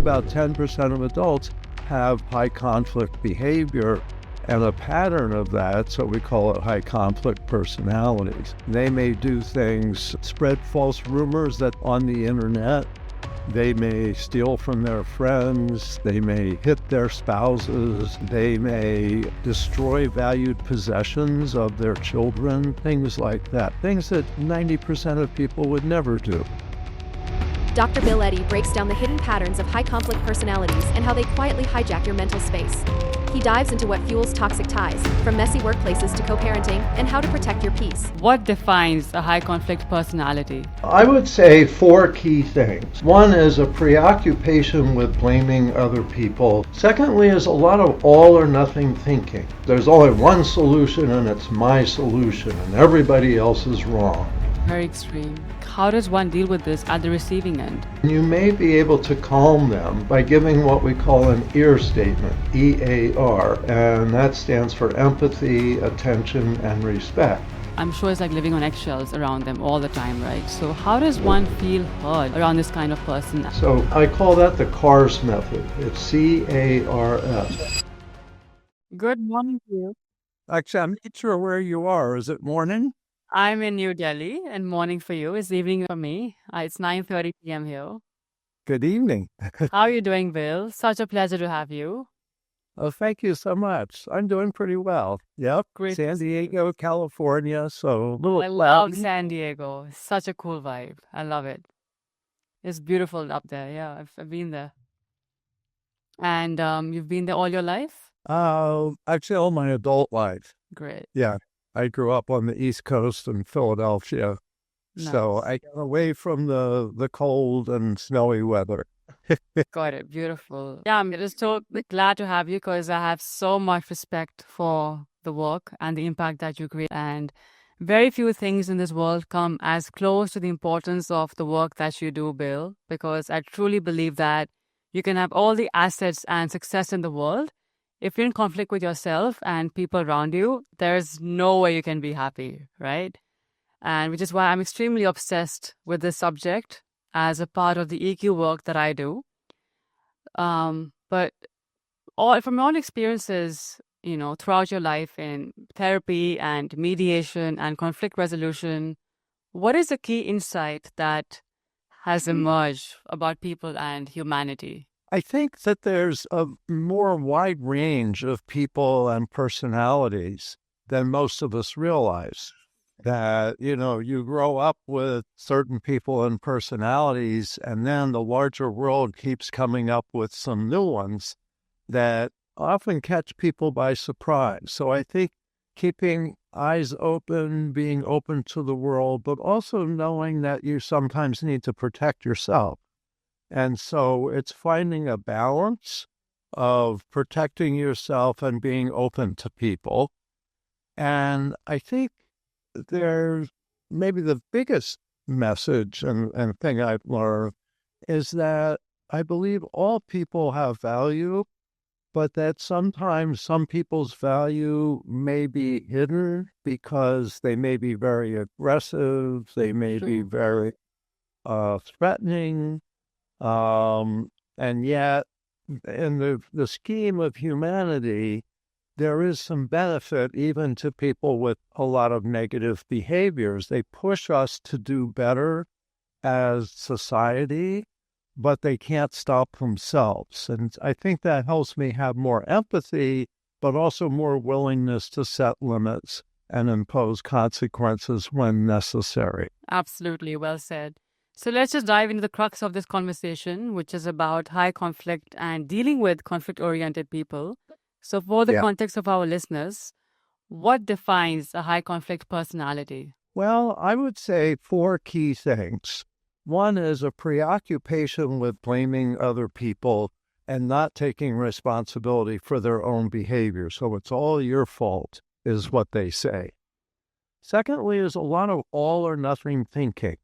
about 10% of adults have high conflict behavior and a pattern of that, so we call it high conflict personalities. They may do things, spread false rumors that on the internet. They may steal from their friends, they may hit their spouses, they may destroy valued possessions of their children, things like that. Things that 90% of people would never do. Dr. Bill Eddy breaks down the hidden patterns of high conflict personalities and how they quietly hijack your mental space. He dives into what fuels toxic ties, from messy workplaces to co-parenting, and how to protect your peace. What defines a high conflict personality? I would say 4 key things. One is a preoccupation with blaming other people. Secondly is a lot of all or nothing thinking. There's only one solution and it's my solution and everybody else is wrong. Very extreme. How does one deal with this at the receiving end? You may be able to calm them by giving what we call an EAR statement, E-A-R, and that stands for empathy, attention, and respect. I'm sure it's like living on eggshells around them all the time, right? So how does one feel heard around this kind of person? So I call that the CARS method. It's C-A-R-S. Good morning to you. Actually, I'm not sure where you are. Is it morning? I'm in New Delhi, and morning for you is evening for me. It's 9:30 p.m. here. Good evening. How are you doing, Bill? Such a pleasure to have you. Oh, thank you so much. I'm doing pretty well. Yep. Great. San Diego, California. So a little I love cloudy. San Diego. Such a cool vibe. I love it. It's beautiful up there. Yeah, I've been there. And you've been there all your life? Actually, all my adult life. Great. Yeah. I grew up on the East Coast in Philadelphia. So Nice. I got away from the cold and snowy weather. Got it. Beautiful. Yeah, I'm just so glad to have you because I have so much respect for the work and the impact that you create. And very few things in this world come as close to the importance of the work that you do, Bill, because I truly believe that you can have all the assets and success in the world. If you're in conflict with yourself and people around you, there's no way you can be happy, right? And which is why I'm extremely obsessed with this subject as a part of the EQ work that I do. But from your own experiences, throughout your life in therapy and mediation and conflict resolution, what is the key insight that has emerged about people and humanity? I think that there's a more wide range of people and personalities than most of us realize. That, you grow up with certain people and personalities, and then the larger world keeps coming up with some new ones that often catch people by surprise. So I think keeping eyes open, being open to the world, but also knowing that you sometimes need to protect yourself. And so it's finding a balance of protecting yourself and being open to people. And I think there's maybe the biggest message and thing I've learned is that I believe all people have value, but that sometimes some people's value may be hidden because they may be very aggressive, they may be very threatening. And yet, in the scheme of humanity, there is some benefit even to people with a lot of negative behaviors. They push us to do better as society, but they can't stop themselves. And I think that helps me have more empathy, but also more willingness to set limits and impose consequences when necessary. Absolutely. Well said. So let's just dive into the crux of this conversation, which is about high conflict and dealing with conflict-oriented people. So for the context of our listeners, what defines a high conflict personality? Well, I would say 4 key things. One is a preoccupation with blaming other people and not taking responsibility for their own behavior. So it's all your fault, is what they say. Secondly, is a lot of all or nothing thinking.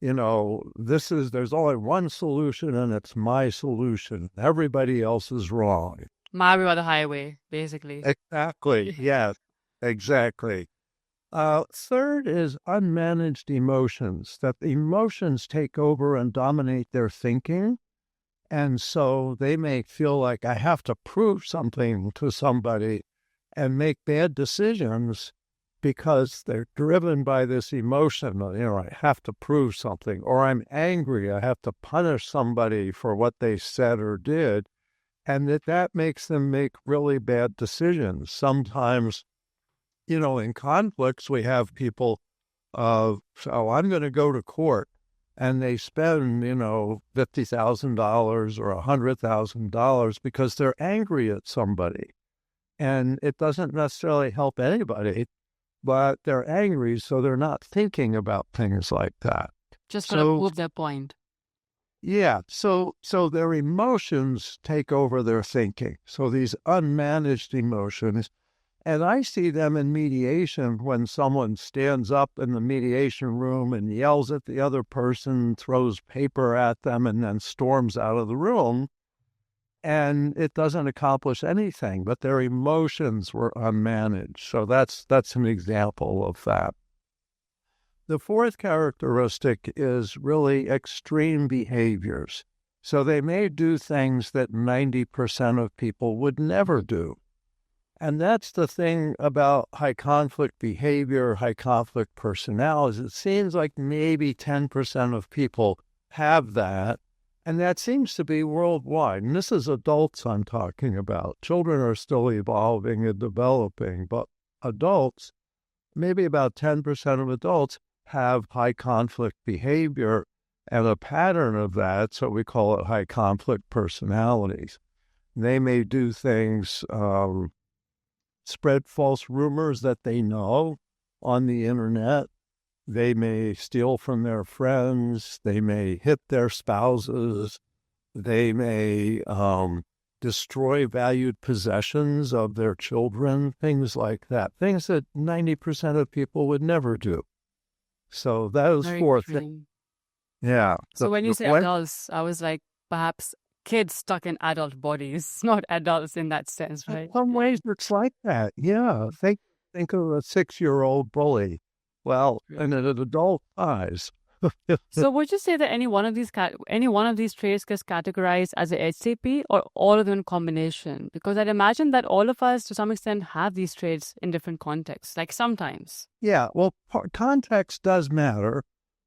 There's only one solution and it's my solution. Everybody else is wrong. My way or the highway, basically. Exactly. Yes, exactly. Third is unmanaged emotions, that emotions take over and dominate their thinking. And so they may feel like I have to prove something to somebody and make bad decisions because they're driven by this emotion. I have to prove something, or I'm angry. I have to punish somebody for what they said or did. And that makes them make really bad decisions. Sometimes, in conflicts, we have people, so I'm going to go to court, and they spend, $50,000 or $100,000 because they're angry at somebody. And it doesn't necessarily help anybody, but they're angry, so they're not thinking about things like that. Just to prove their point. Yeah, so their emotions take over their thinking. So these unmanaged emotions, and I see them in mediation when someone stands up in the mediation room and yells at the other person, throws paper at them, and then storms out of the room. And it doesn't accomplish anything, but their emotions were unmanaged. So that's an example of that. The fourth characteristic is really extreme behaviors. So they may do things that 90% of people would never do. And that's the thing about high conflict behavior, high conflict personalities. It seems like maybe 10% of people have that. And that seems to be worldwide. And this is adults I'm talking about. Children are still evolving and developing, but adults, maybe about 10% of adults have high conflict behavior and a pattern of that, so we call it high conflict personalities. They may do things, spread false rumors that they know on the internet. They may steal from their friends. They may hit their spouses. They may destroy valued possessions of their children, things like that, things that 90% of people would never do. So those four things. Yeah. So when you say adults, I was like, perhaps kids stuck in adult bodies, not adults in that sense, right? In some ways, it's like that. Yeah. Think of a 6-year-old bully. Well, in an adult eyes. So would you say that any one of these traits gets categorized as a HCP, or all of them in combination? Because I'd imagine that all of us, to some extent, have these traits in different contexts, like sometimes. Yeah, well, context does matter,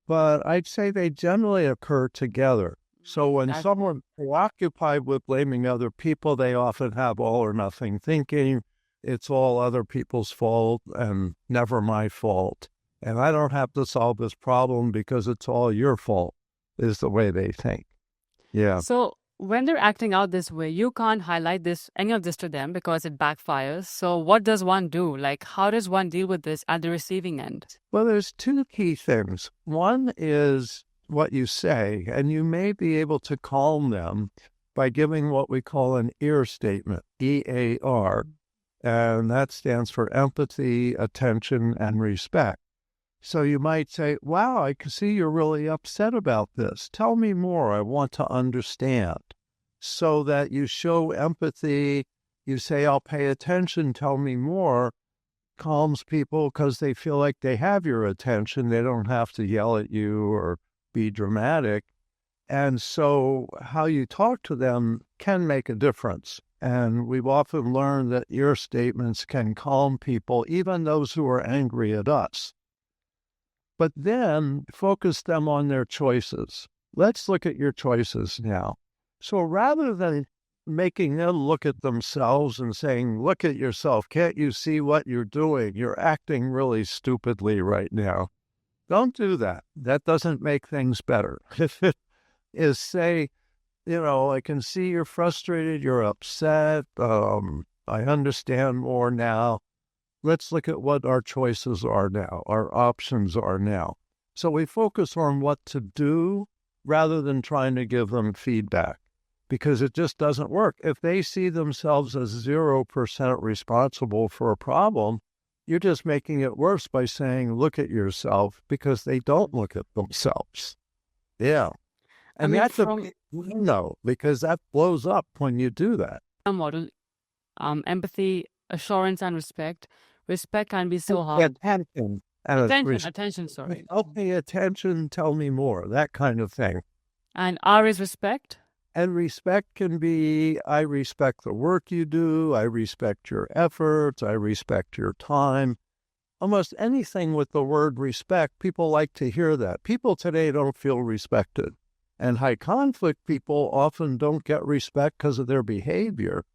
but I'd say they generally occur together. So when someone's preoccupied with blaming other people, they often have all or nothing thinking. It's all other people's fault and never my fault. And I don't have to solve this problem because it's all your fault, is the way they think. Yeah. So when they're acting out this way, you can't highlight any of this to them because it backfires. So what does one do? Like, how does one deal with this at the receiving end? Well, there's two key things. One is what you say, and you may be able to calm them by giving what we call an EAR statement, EAR, and that stands for empathy, attention, and respect. So you might say, wow, I can see you're really upset about this. Tell me more. I want to understand. So that you show empathy, you say, I'll pay attention, tell me more, calms people because they feel like they have your attention. They don't have to yell at you or be dramatic. And so how you talk to them can make a difference. And we've often learned that EAR statements can calm people, even those who are angry at us. But then focus them on their choices. Let's look at your choices now. So rather than making them look at themselves and saying, look at yourself, can't you see what you're doing? You're acting really stupidly right now. Don't do that. That doesn't make things better. Is say, I can see you're frustrated, you're upset, I understand more now. Let's look at what our choices are now, our options are now. So we focus on what to do rather than trying to give them feedback, because it just doesn't work. If they see themselves as 0% responsible for a problem, you're just making it worse by saying, look at yourself, because they don't look at themselves. Yeah. And that's a big no, because that blows up when you do that. Model, empathy, assurance, and respect. Respect can be so hard. Attention, sorry. I'll pay attention, tell me more, that kind of thing. And R is respect? And respect can be, I respect the work you do, I respect your efforts, I respect your time. Almost anything with the word respect, people like to hear that. People today don't feel respected. And high conflict people often don't get respect because of their behavior.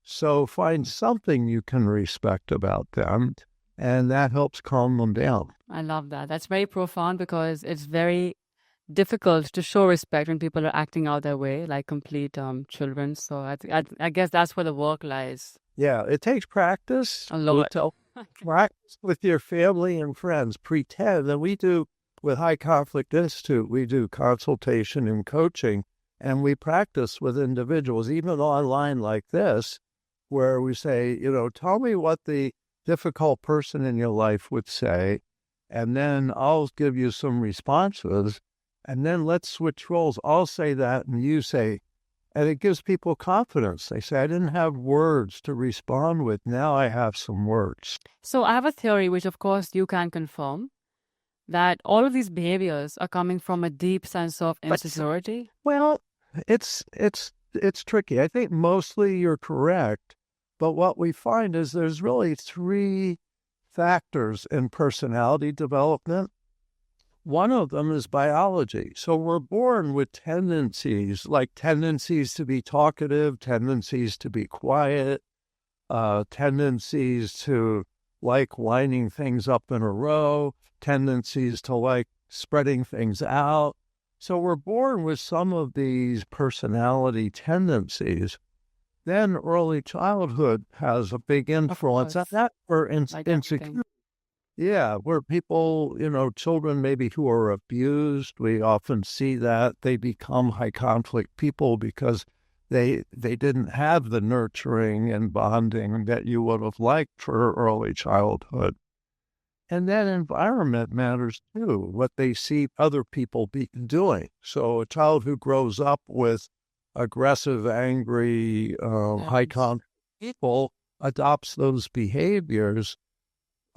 So find something you can respect about them, and that helps calm them down. I love that. That's very profound because it's very difficult to show respect when people are acting out their way, like complete children. So I guess that's where the work lies. Yeah, it takes practice. A lot. Practice with your family and friends. Pretend. And we do, with High Conflict Institute, we do consultation and coaching, and we practice with individuals, even online like this, where we say, tell me what the difficult person in your life would say, and then I'll give you some responses, and then let's switch roles. I'll say that, and you say, and it gives people confidence. They say, I didn't have words to respond with. Now I have some words. So I have a theory, which of course you can confirm, that all of these behaviors are coming from a deep sense of insecurity. Well, it's tricky. I think mostly you're correct. But what we find is there's really 3 factors in personality development. One of them is biology. So we're born with tendencies, like tendencies to be talkative, tendencies to be quiet, tendencies to like lining things up in a row, tendencies to like spreading things out. So we're born with some of these personality tendencies. Then early childhood has a big influence. That we're insecure. Yeah, where people, children maybe who are abused, we often see that they become high conflict people because they didn't have the nurturing and bonding that you would have liked for early childhood. And then environment matters too, what they see other people doing. So a child who grows up with aggressive, angry, high conflict people adopts those behaviors.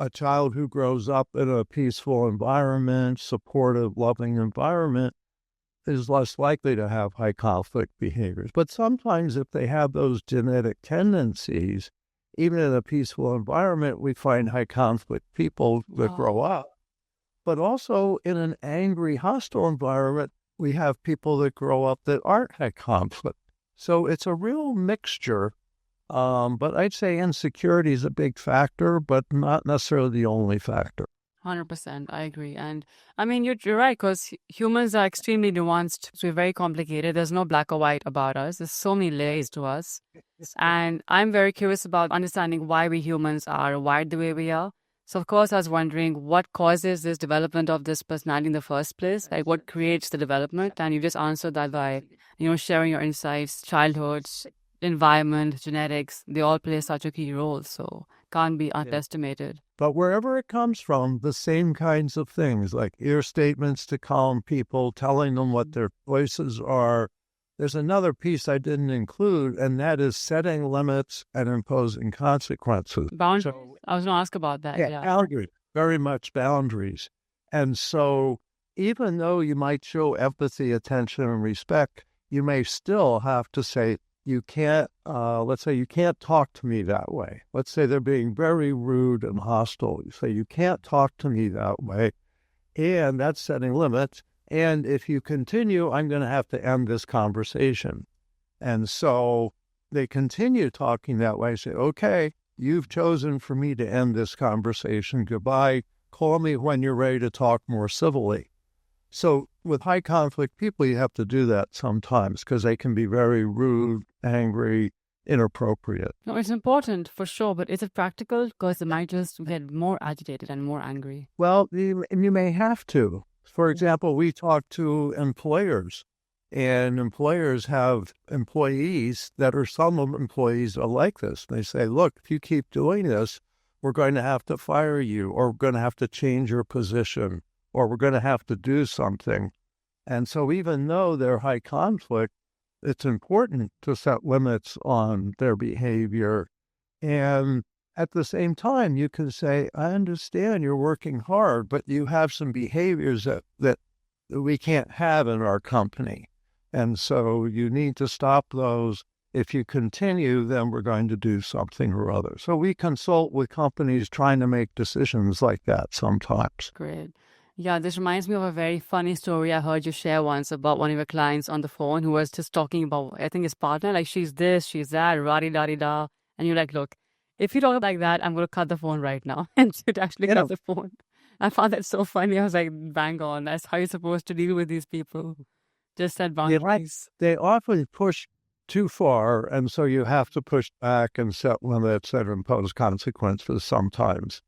A child who grows up in a peaceful environment, supportive, loving environment, is less likely to have high conflict behaviors. But sometimes if they have those genetic tendencies, even in a peaceful environment, we find high conflict people that grow up. But also in an angry, hostile environment, we have people that grow up that aren't high conflict. So it's a real mixture. But I'd say insecurity is a big factor, but not necessarily the only factor. 100%. I agree. And I mean, you're right, because humans are extremely nuanced. So we're very complicated. There's no black or white about us. There's so many layers to us. And I'm very curious about understanding why we humans are wired the way we are. So, of course, I was wondering what causes this development of this personality in the first place? Like, what creates the development? And you just answered that by, sharing your insights, childhood, environment, genetics, they all play such a key role. So, can't be underestimated. But wherever it comes from, the same kinds of things, like ear statements to calm people, telling them what their choices are. There's another piece I didn't include, and that is setting limits and imposing consequences. Boundaries. I was going to ask about that. Yeah, boundaries, very much boundaries. And so even though you might show empathy, attention, and respect, you may still have to say, you can't, let's say you can't talk to me that way. Let's say they're being very rude and hostile. You say, you can't talk to me that way. And that's setting limits. And if you continue, I'm going to have to end this conversation. And so they continue talking that way. Say, okay, you've chosen for me to end this conversation. Goodbye. Call me when you're ready to talk more civilly. So with high conflict people, you have to do that sometimes because they can be very rude, angry, inappropriate. No, it's important for sure, but is it practical? Because they might just get more agitated and more angry. Well, you may have to. For example, we talk to employers, and employers have employees that are, some of employees are like this. They say, look, if you keep doing this, we're going to have to fire you, or we're going to have to change your position, or we're going to have to do something. And so even though they're high conflict, it's important to set limits on their behavior. And at the same time, you can say, I understand you're working hard, but you have some behaviors that we can't have in our company. And so you need to stop those. If you continue, then we're going to do something or other. So we consult with companies trying to make decisions like that sometimes. Great. Yeah, this reminds me of a very funny story I heard you share once about one of your clients on the phone who was just talking about, I think, his partner, like she's this, she's that, rah-di-da-di-da. And you're like, look, if you talk like that, I'm going to cut the phone right now. And you'd actually cut the phone. I found that so funny. I was like, bang on. That's how you're supposed to deal with these people. Just set boundaries. They often push too far, and so you have to push back and set limits and impose consequences sometimes.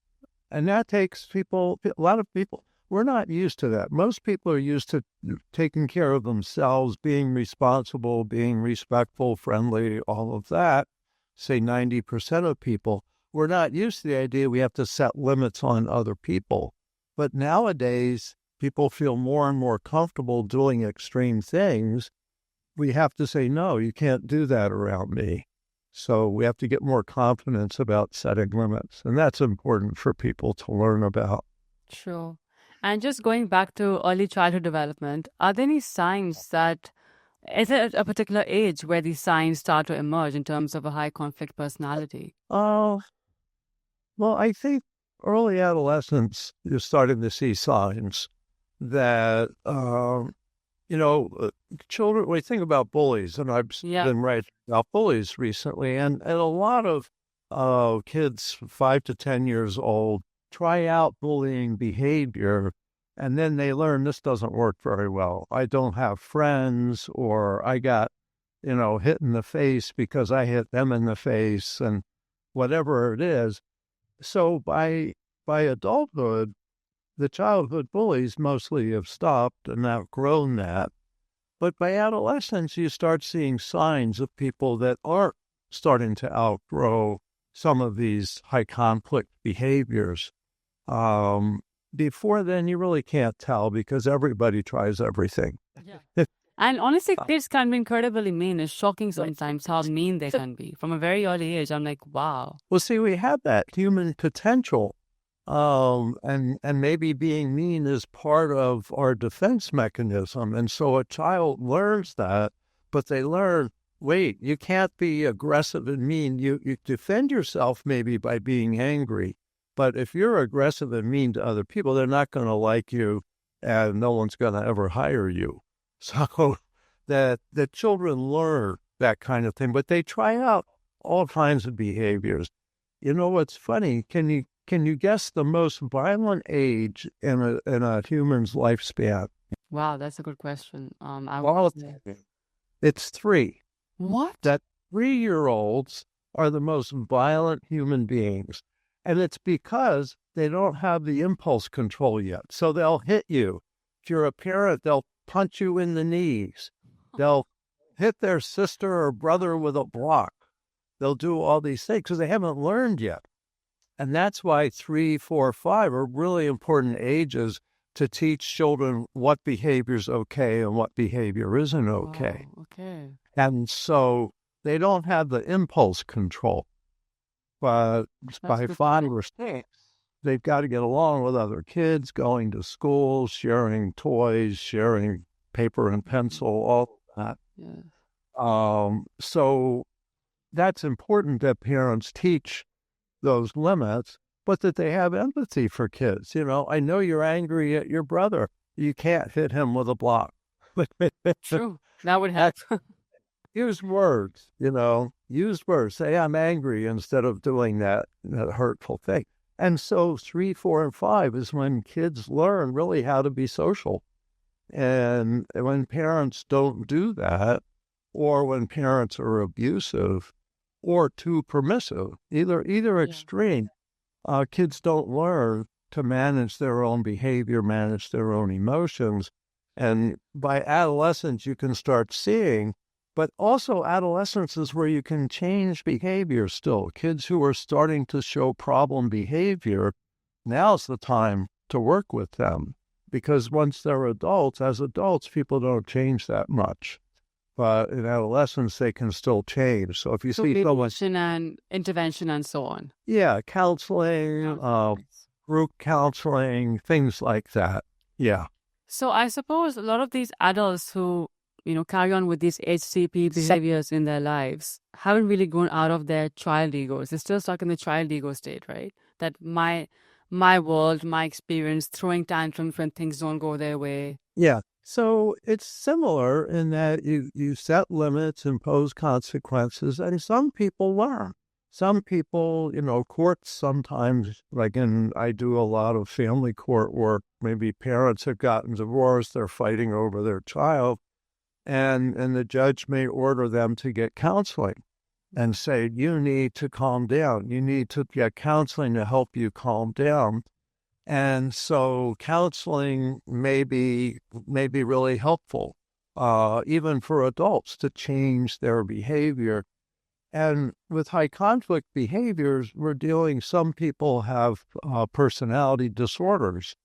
And that takes a lot of people, we're not used to that. Most people are used to taking care of themselves, being responsible, being respectful, friendly, all of that. Say 90% of people. We're not used to the idea we have to set limits on other people. But nowadays, people feel more and more comfortable doing extreme things. We have to say, no, you can't do that around me. So we have to get more confidence about setting limits. And that's important for people to learn about. Sure. And just going back to early childhood development, are there any signs that, is there a particular age where these signs start to emerge in terms of a high conflict personality? Well, I think early adolescence, you're starting to see signs that, children, we think about bullies, and I've been writing about bullies recently, and a lot of kids 5 to 10 years old try out bullying behavior, and then they learn this doesn't work very well. I don't have friends, or I got, hit in the face because I hit them in the face, and whatever it is. So by adulthood, the childhood bullies mostly have stopped and outgrown that. But by adolescence, you start seeing signs of people that aren't starting to outgrow some of these high conflict behaviors. Before then, you really can't tell because everybody tries everything. Yeah. And honestly, kids can be incredibly mean. It's shocking sometimes how mean they can be. From a very early age, I'm like, wow. Well, see, we have that human potential. And maybe being mean is part of our defense mechanism. And so a child learns that, but they learn, wait, you can't be aggressive and mean. You defend yourself maybe by being angry. But if you're aggressive and mean to other people, they're not going to like you and no one's going to ever hire you. So that the children learn that kind of thing, but they try out all kinds of behaviors. You know what's funny? Can you guess the most violent age in a human's lifespan? Wow, that's a good question. It's 3. What? That 3-year-olds are the most violent human beings. And it's because they don't have the impulse control yet. So they'll hit you. If you're a parent, they'll punch you in the knees. They'll hit their sister or brother with a block. They'll do all these things because they haven't learned yet. And that's why 3, 4, 5 are really important ages to teach children what behavior is okay and what behavior isn't okay. Oh, okay. And so they don't have the impulse control. But by 5 or 6, they've got to get along with other kids, going to school, sharing toys, sharing paper and pencil, all of that. Yes. So that's important that parents teach those limits, but that they have empathy for kids. I know you're angry at your brother. You can't hit him with a block. True. That would help. Use words, use words. Say, I'm angry instead of doing that hurtful thing. And so 3, 4, and 5 is when kids learn really how to be social. And when parents don't do that, or when parents are abusive or too permissive, either extreme, kids don't learn to manage their own behavior, manage their own emotions. And by adolescence, you can start seeing, but also adolescence is where you can change behavior still. Kids who are starting to show problem behavior, now's the time to work with them. Because once they're adults, as adults, people don't change that much. But in adolescence, they can still change. So if you see someone... and intervention and so on. Yeah, counseling, group counseling, things like that. Yeah. So I suppose a lot of these adults who carry on with these HCP behaviors in their lives haven't really grown out of their child egos. They're still stuck in the child ego state, right? That my world, my experience, throwing tantrums when things don't go their way. Yeah. So it's similar in that you set limits, impose consequences, and some people learn. Some people, courts sometimes, I do a lot of family court work. Maybe parents have gotten divorced, they're fighting over their child, and the judge may order them to get counseling and say, you need to calm down. You need to get counseling to help you calm down. And so counseling may be really helpful, even for adults, to change their behavior. And with high conflict behaviors, some people have personality disorders,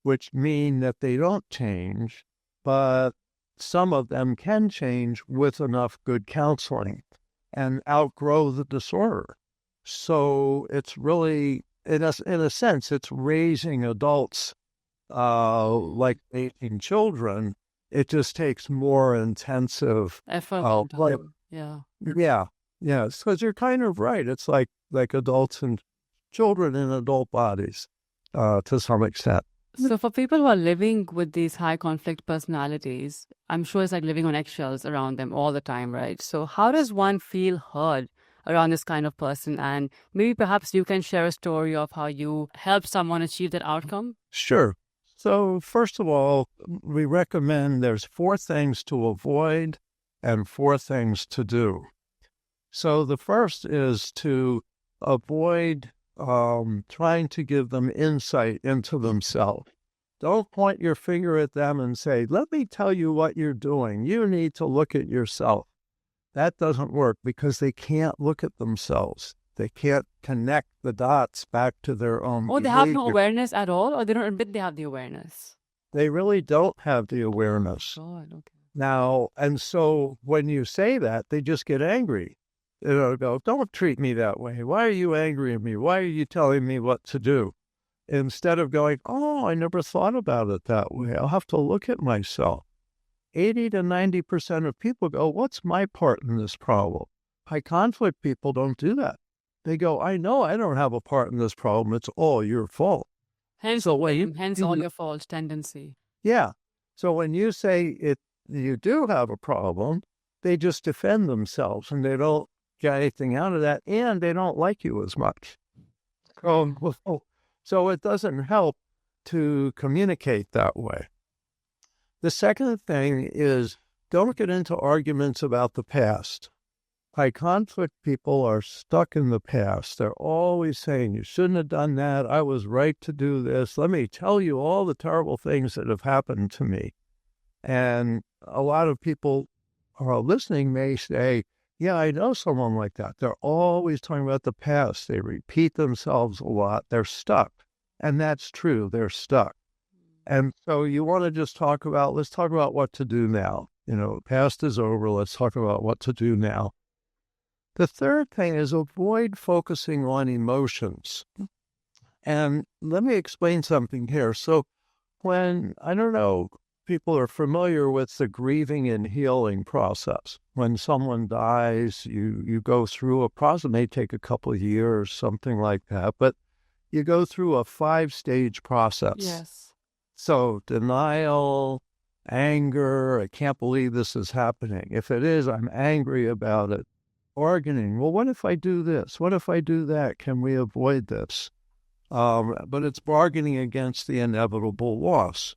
which mean that they don't change, but some of them can change with enough good counseling and outgrow the disorder. So it's really, in a sense, it's raising adults like raising children. It just takes more intensive effort. Yeah. Yes, because you're kind of right. It's like adults and children in adult bodies to some extent. So for people who are living with these high conflict personalities, I'm sure it's like living on eggshells around them all the time, right? So how does one feel heard around this kind of person? And maybe perhaps you can share a story of how you helped someone achieve that outcome? Sure. So first of all, we recommend there's 4 things to avoid and 4 things to do. So the first is to avoid trying to give them insight into themselves. Don't point your finger at them and say, let me tell you what you're doing. You need to look at yourself. That doesn't work because they can't look at themselves. They can't connect the dots back to their own behavior. They have no awareness at all, or they don't admit they have the awareness? They really don't have the awareness. Oh, God, okay. Now, and so when you say that, they just get angry. Go, don't treat me that way. Why are you angry at me? Why are you telling me what to do? Instead of going, oh, I never thought about it that way. I'll have to look at myself. 80 to 90% of people go, what's my part in this problem? High conflict people don't do that. They go, I know I don't have a part in this problem. It's all your fault. Hence all your fault tendency. Yeah. So when you say you do have a problem, they just defend themselves and they don't get anything out of that, and they don't like you as much. So it doesn't help to communicate that way. The second thing is don't get into arguments about the past. High conflict people are stuck in the past. They're always saying, you shouldn't have done that. I was right to do this. Let me tell you all the terrible things that have happened to me. And a lot of people who are listening may say, yeah, I know someone like that. They're always talking about the past. They repeat themselves a lot. They're stuck. And that's true. They're stuck. And so you want to just let's talk about what to do now. The past is over. Let's talk about what to do now. The third thing is avoid focusing on emotions. And let me explain something here. So people are familiar with the grieving and healing process. When someone dies, you go through a process. It may take a couple of years, something like that, but you go through a 5-stage process. Yes. So denial, anger, I can't believe this is happening. If it is, I'm angry about it. Bargaining, well, what if I do this? What if I do that? Can we avoid this? But it's bargaining against the inevitable loss.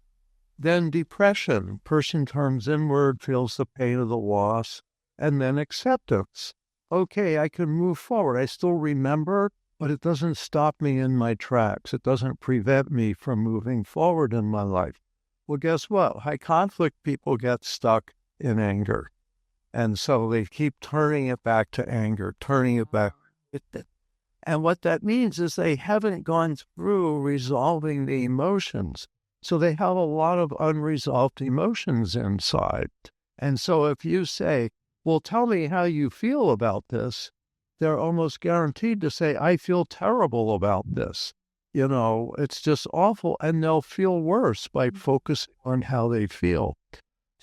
Then depression, person turns inward, feels the pain of the loss, and then acceptance. Okay, I can move forward. I still remember, but it doesn't stop me in my tracks. It doesn't prevent me from moving forward in my life. Well, guess what? High conflict people get stuck in anger. And so they keep turning it back to anger, turning it back. And what that means is they haven't gone through resolving the emotions. So they have a lot of unresolved emotions inside. And so if you say, well, tell me how you feel about this, they're almost guaranteed to say, I feel terrible about this. It's just awful. And they'll feel worse by focusing on how they feel.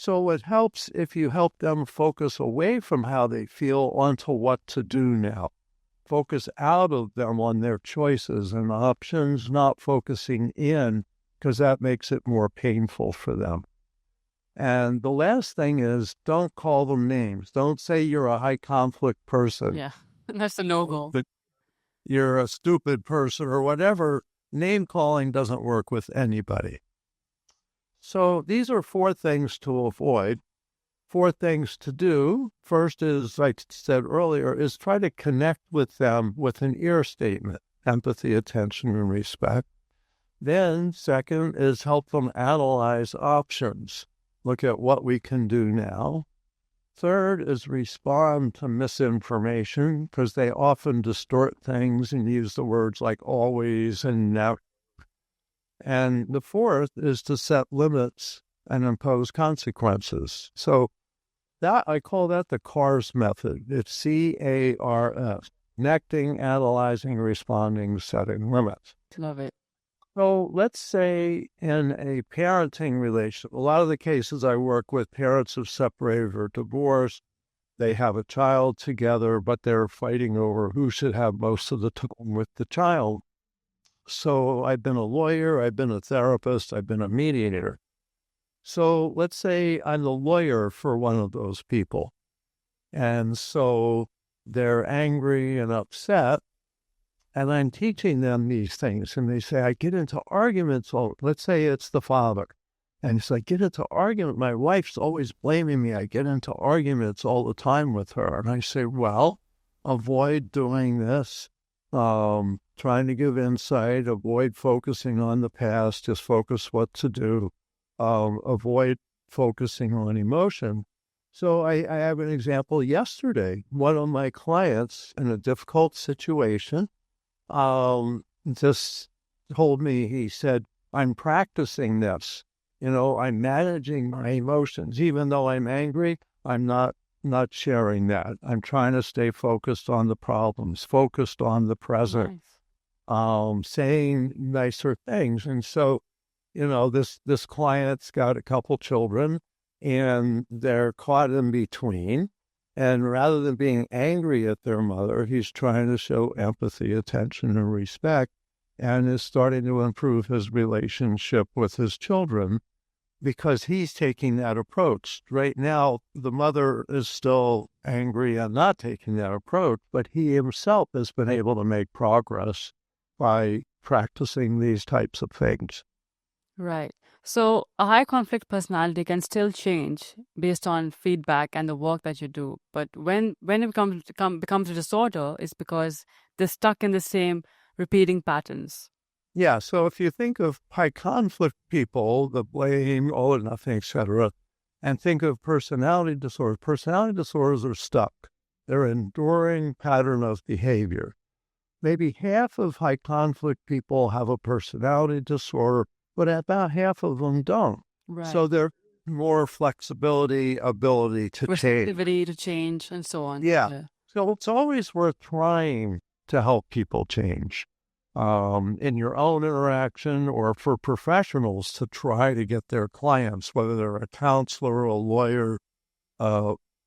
So it helps if you help them focus away from how they feel onto what to do now. Focus out of them on their choices and options, not focusing in, because that makes it more painful for them. And the last thing is, don't call them names. Don't say you're a high conflict person. Yeah, that's a no-go. But you're a stupid person or whatever. Name calling doesn't work with anybody. So these are 4 things to avoid. 4 things to do. First is, like I said earlier, is try to connect with them with an ear statement, empathy, attention, and respect. Then second is help them analyze options. Look at what we can do now. Third is respond to misinformation, because they often distort things and use the words like always and never. And the fourth is to set limits and impose consequences. So that I call that the CARS method. It's CARS, connecting, analyzing, responding, setting limits. Love it. So let's say in a parenting relationship, a lot of the cases I work with, parents have separated or divorced. They have a child together, but they're fighting over who should have most of the time with the child. So I've been a lawyer, I've been a therapist, I've been a mediator. So let's say I'm the lawyer for one of those people. And so they're angry and upset. And I'm teaching them these things. And they say, I get into arguments. Let's say it's the father. And it's like, get into argument. My wife's always blaming me. I get into arguments all the time with her. And I say, well, avoid doing this. Trying to give insight, avoid focusing on the past, just focus what to do, avoid focusing on emotion. So I have an example yesterday. One of my clients in a difficult situation just told me, he said, I'm practicing this. I'm managing my emotions. Even though I'm angry, I'm not sharing that. I'm trying to stay focused on the problems, focused on the present, saying nicer things. And so, this client's got a couple children and they're caught in between. And rather than being angry at their mother, he's trying to show empathy, attention, and respect, and is starting to improve his relationship with his children because he's taking that approach. Right now, the mother is still angry and not taking that approach, but he himself has been able to make progress by practicing these types of things. Right. So a high conflict personality can still change based on feedback and the work that you do. But when it becomes a disorder, it's because they're stuck in the same repeating patterns. Yeah, so if you think of high conflict people, the blame, all or nothing, etc., and think of personality disorders are stuck. They're an enduring pattern of behavior. Maybe half of high conflict people have a personality disorder, but about half of them don't. Right. So they're more flexibility, ability to change. Receptivity to change and so on. Yeah. So it's always worth trying to help people change. In your own interaction or for professionals to try to get their clients, whether they're a counselor or a lawyer,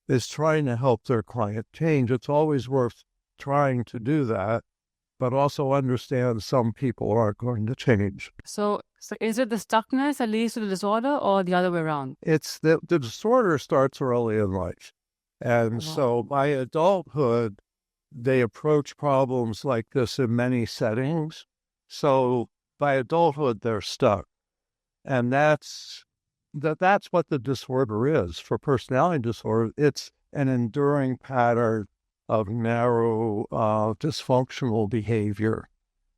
is trying to help their client change. It's always worth trying to do that, but also understand some people aren't going to change. So is it the stuckness that leads to the disorder or the other way around? It's the disorder starts early in life. And so by adulthood, they approach problems like this in many settings. So by adulthood, they're stuck. And that's what the disorder is. For personality disorder, it's an enduring pattern of narrow, dysfunctional behavior.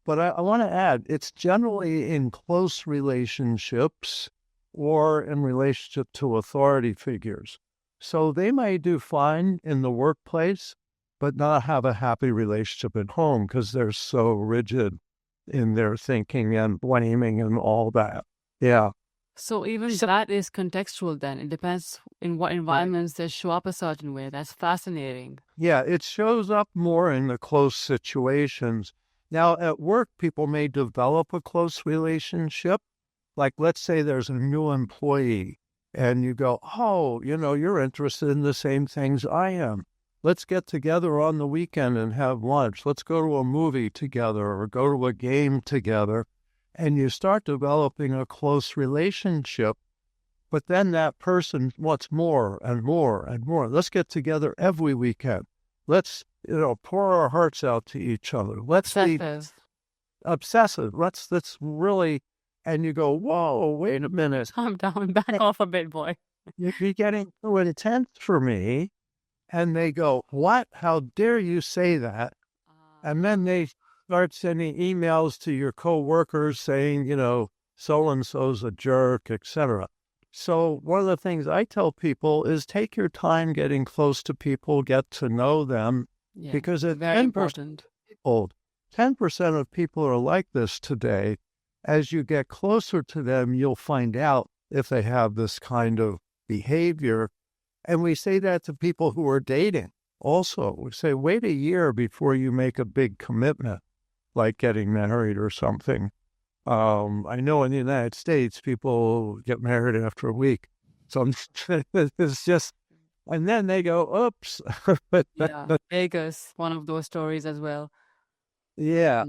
But I want to add, it's generally in close relationships or in relationship to authority figures. So they may do fine in the workplace, but not have a happy relationship at home because they're so rigid in their thinking and blaming and all that. Yeah. So even that is contextual then. It depends in what environments they show up a certain way. That's fascinating. Yeah, it shows up more in the close situations. Now, at work, people may develop a close relationship. Like, let's say there's a new employee and you go, oh, you're interested in the same things I am. Let's get together on the weekend and have lunch. Let's go to a movie together or go to a game together. And you start developing a close relationship. But then that person wants more and more and more. Let's get together every weekend. Let's, pour our hearts out to each other. Let's be obsessive. Let's really, and you go, whoa, wait a minute. Calm down, back off a bit, boy. You're getting too intense for me. And they go, what? How dare you say that? And then they start sending emails to your coworkers saying, so-and-so's a jerk, etc. So one of the things I tell people is take your time getting close to people, get to know them, because it's very important. 10% of people are like this today. As you get closer to them, you'll find out if they have this kind of behavior. And we say that to people who are dating also. We say, wait a year before you make a big commitment, like getting married or something. I know in the United States, people get married after a week. So it's just, and then they go, oops. Vegas, one of those stories as well. Yeah.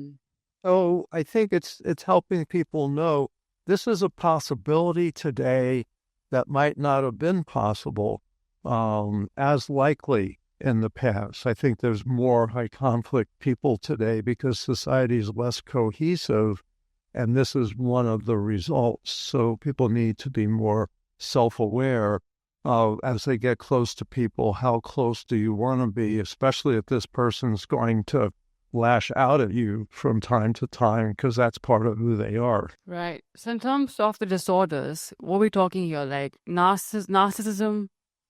So I think it's helping people know this is a possibility today that might not have been possible as likely in the past. I think there's more high conflict people today because society is less cohesive, and this is one of the results. So people need to be more self-aware as they get close to people. How close do you want to be, especially if this person's going to lash out at you from time to time, because that's part of who they are. Right. So in terms of the disorders, what are we talking here? Like narcissism,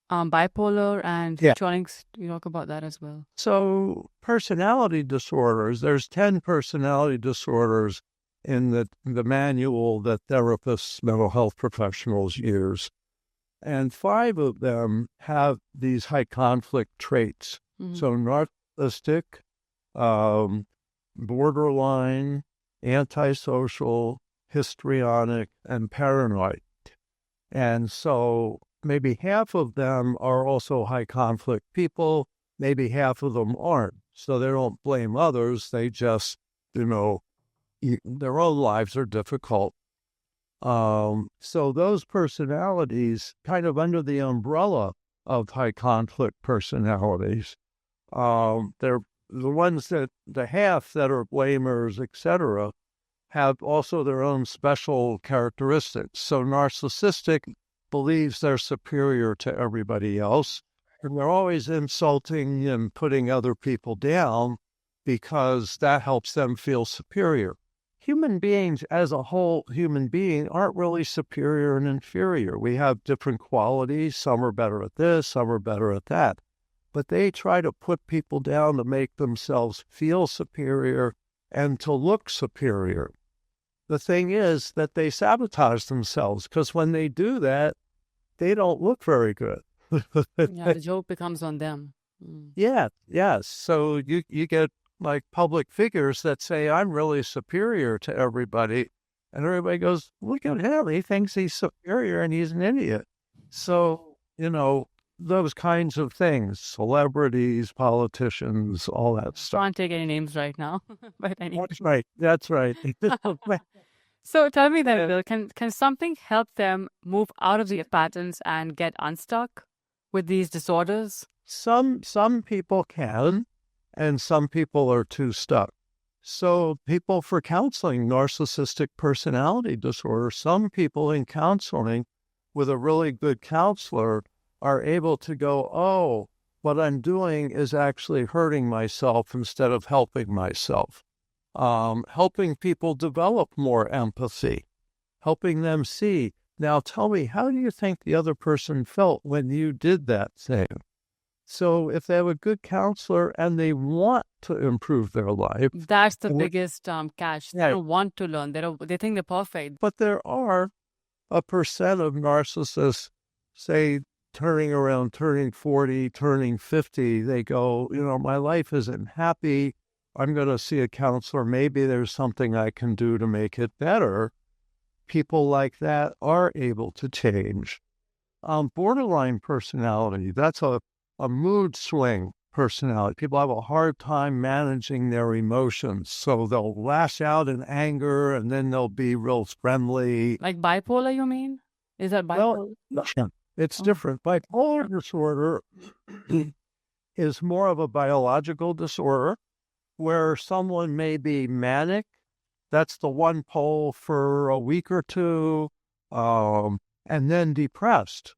bipolar, and electronics. You talk about that as well. So personality disorders, there's 10 personality disorders in the manual that therapists, mental health professionals use. And 5 of them have these high conflict traits. So narcissistic, borderline, antisocial, histrionic, and paranoid. And so maybe half of them are also high conflict people. Maybe half of them aren't. So they don't blame others. They just, their own lives are difficult. So those personalities, kind of under the umbrella of high conflict personalities, they're the ones that the half that are blamers, etc., have also their own special characteristics. So narcissistic believes they're superior to everybody else, and they're always insulting and putting other people down because that helps them feel superior. Human beings as a whole, human being, aren't really superior and inferior. We have different qualities. Some are better at this, some are better at that. But they try to put people down to make themselves feel superior and to look superior. The thing is that they sabotage themselves, because when they do that, they don't look very good. The joke becomes on them. Yes. So you get like public figures that say, I'm really superior to everybody. And everybody goes, look at him. He thinks he's superior and he's an idiot. So, those kinds of things, celebrities, politicians, all that stuff. Can't take any names right now. But anyway. That's right. So tell me then, Bill, can something help them move out of these patterns and get unstuck with these disorders? Some people can, and some people are too stuck. So people for counseling, narcissistic personality disorder, some people in counseling with a really good counselor are able to go, oh, what I'm doing is actually hurting myself instead of helping myself. Helping people develop more empathy, helping them see, now tell me, how do you think the other person felt when you did that thing? So if they have a good counselor and they want to improve their life. That's the biggest catch. They don't want to learn. They think they're perfect. But there are a percent of narcissists, say, turning 40, turning 50, they go, my life isn't happy. I'm going to see a counselor. Maybe there's something I can do to make it better. People like that are able to change. Borderline personality, that's a mood swing personality. People have a hard time managing their emotions. So they'll lash out in anger and then they'll be real friendly. Like bipolar, you mean? Is that bipolar? Well, it's different. Bipolar disorder is more of a biological disorder where someone may be manic. That's the one pole for a week or two, and then depressed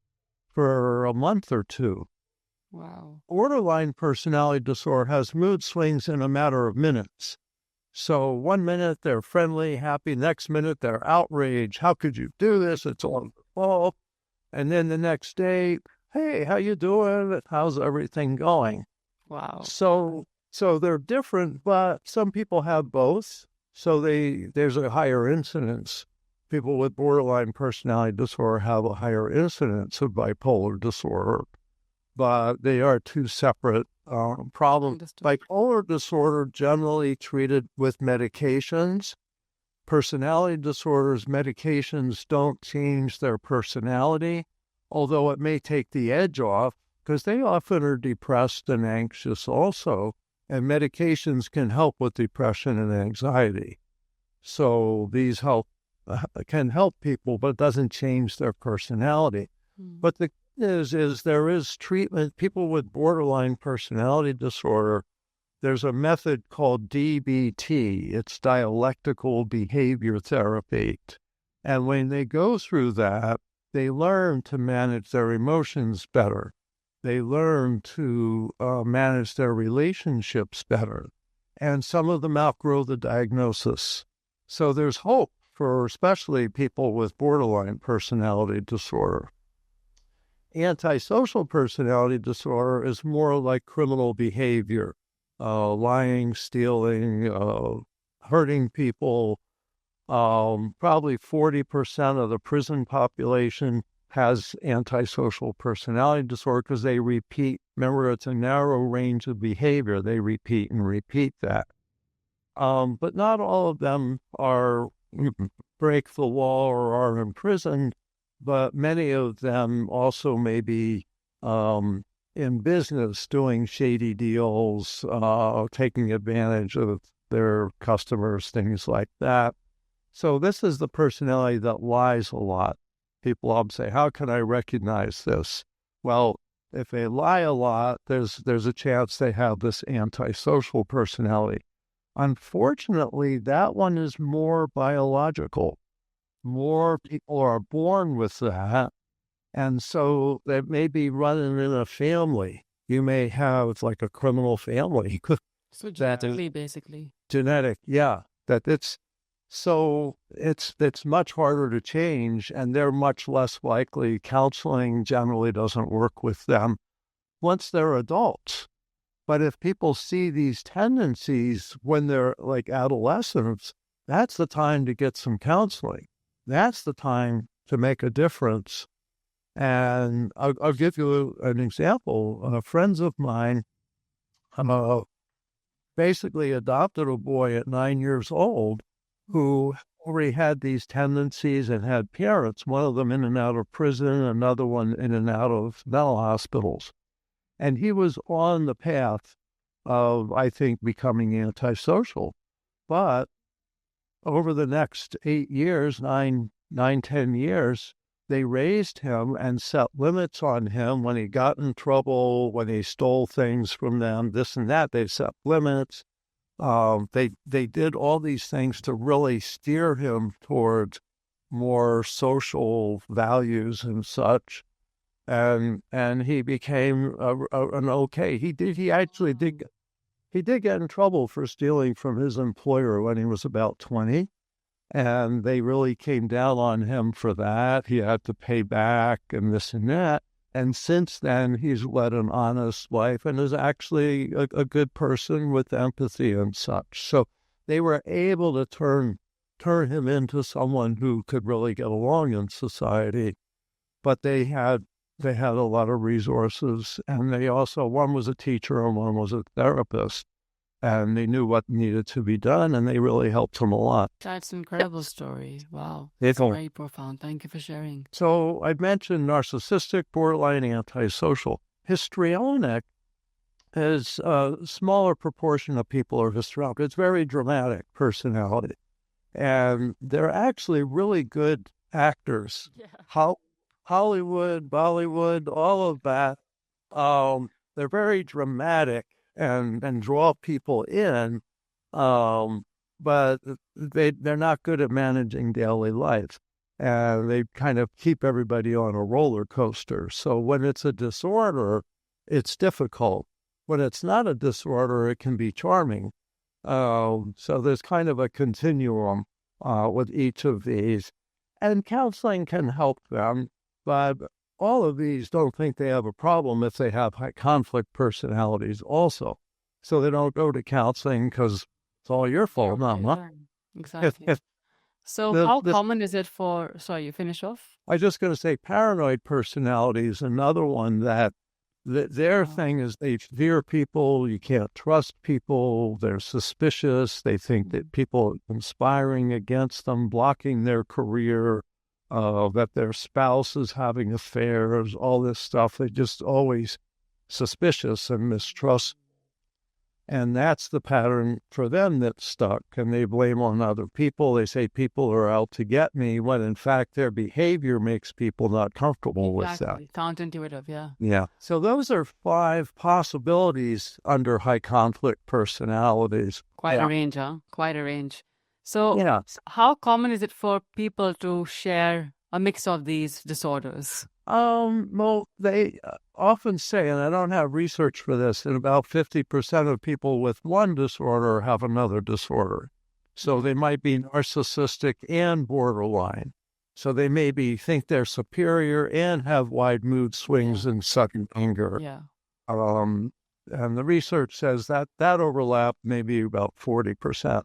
for a month or two. Wow. Borderline personality disorder has mood swings in a matter of minutes. So 1 minute they're friendly, happy. Next minute they're outraged. How could you do this? It's all your fault. And then the next day, hey, how you doing? How's everything going? Wow. So they're different, but some people have both. So there's a higher incidence. People with borderline personality disorder have a higher incidence of bipolar disorder, but they are two separate problems. Understood. Bipolar disorder generally treated with medications. Personality disorders, medications don't change their personality, although it may take the edge off because they often are depressed and anxious also, and medications can help with depression and anxiety. So these can help people, but it doesn't change their personality. But the good is there is treatment. People with borderline personality disorder, there's a method called DBT. It's dialectical behavior therapy. And when they go through that, they learn to manage their emotions better. They learn to manage their relationships better. And some of them outgrow the diagnosis. So there's hope for especially people with borderline personality disorder. Antisocial personality disorder is more like criminal behavior, lying, stealing, hurting people. Probably 40% of the prison population has antisocial personality disorder because they repeat. Remember, it's a narrow range of behavior. They repeat and repeat that. But not all of them break the law or are imprisoned, but many of them also may be in business doing shady deals, taking advantage of their customers, things like that. So this is the personality that lies a lot. People often say, how can I recognize this? Well, if they lie a lot, there's a chance they have this antisocial personality. Unfortunately, that one is more biological. More people are born with that. And so they may be running in a family. You may have like a criminal family. So genetically, basically. Genetic, yeah. So it's much harder to change, and they're much less likely. Counseling generally doesn't work with them once they're adults. But if people see these tendencies when they're like adolescents, that's the time to get some counseling. That's the time to make a difference. And I'll give you an example. Friends of mine basically adopted a boy at 9 years old who already had these tendencies and had parents, one of them in and out of prison, another one in and out of mental hospitals. And he was on the path of, I think, becoming antisocial. But over the next 8 years, 10 years, they raised him and set limits on him when he got in trouble, when he stole things from them, this and that. They set limits. They did all these things to really steer him towards more social values and such. And he became an okay. He did get in trouble for stealing from his employer when he was about 20. And they really came down on him for that. He had to pay back and this and that. And since then, he's led an honest life and is actually a good person with empathy and such. So they were able to turn him into someone who could really get along in society. But they had a lot of resources, and they also, one was a teacher and one was a therapist. and they knew what needed to be done, and they really helped them a lot. That's an incredible story. Wow. It's Very profound. Thank you for sharing. So I mentioned narcissistic, borderline, antisocial. Histrionic is a smaller proportion of people are histrionic. It's very dramatic personality. And they're actually really good actors. Yeah. Hollywood, Bollywood, all of that. They're very dramatic and draw people in, but they're not good at managing daily life. And they kind of keep everybody on a roller coaster. So when it's a disorder, it's difficult. When it's not a disorder, it can be charming. So there's kind of a continuum with each of these. And counseling can help them, but all of these don't think they have a problem if they have high conflict personalities also. So they don't go to counseling because it's all your fault, not mine. Exactly. So how common is it for, sorry, you finish off? I was just going to say paranoid personality is another one that their thing is they fear people, you can't trust people, they're suspicious, they think that people are conspiring against them, blocking their career, that their spouse is having affairs, all this stuff. They're just always suspicious and mistrust. And that's the pattern for them that's stuck. And they blame on other people. They say people are out to get me, when in fact their behavior makes people not comfortable with that. Counterintuitive, yeah. Yeah. So those are 5 possibilities under high conflict personalities. Quite a range, huh? Quite a range. So how common is it for people to share a mix of these disorders? Well, they often say, and I don't have research for this, that about 50% of people with one disorder have another disorder. So they might be narcissistic and borderline. So they maybe think they're superior and have wide mood swings and sudden anger. Yeah. And the research says that overlap may be about 40%.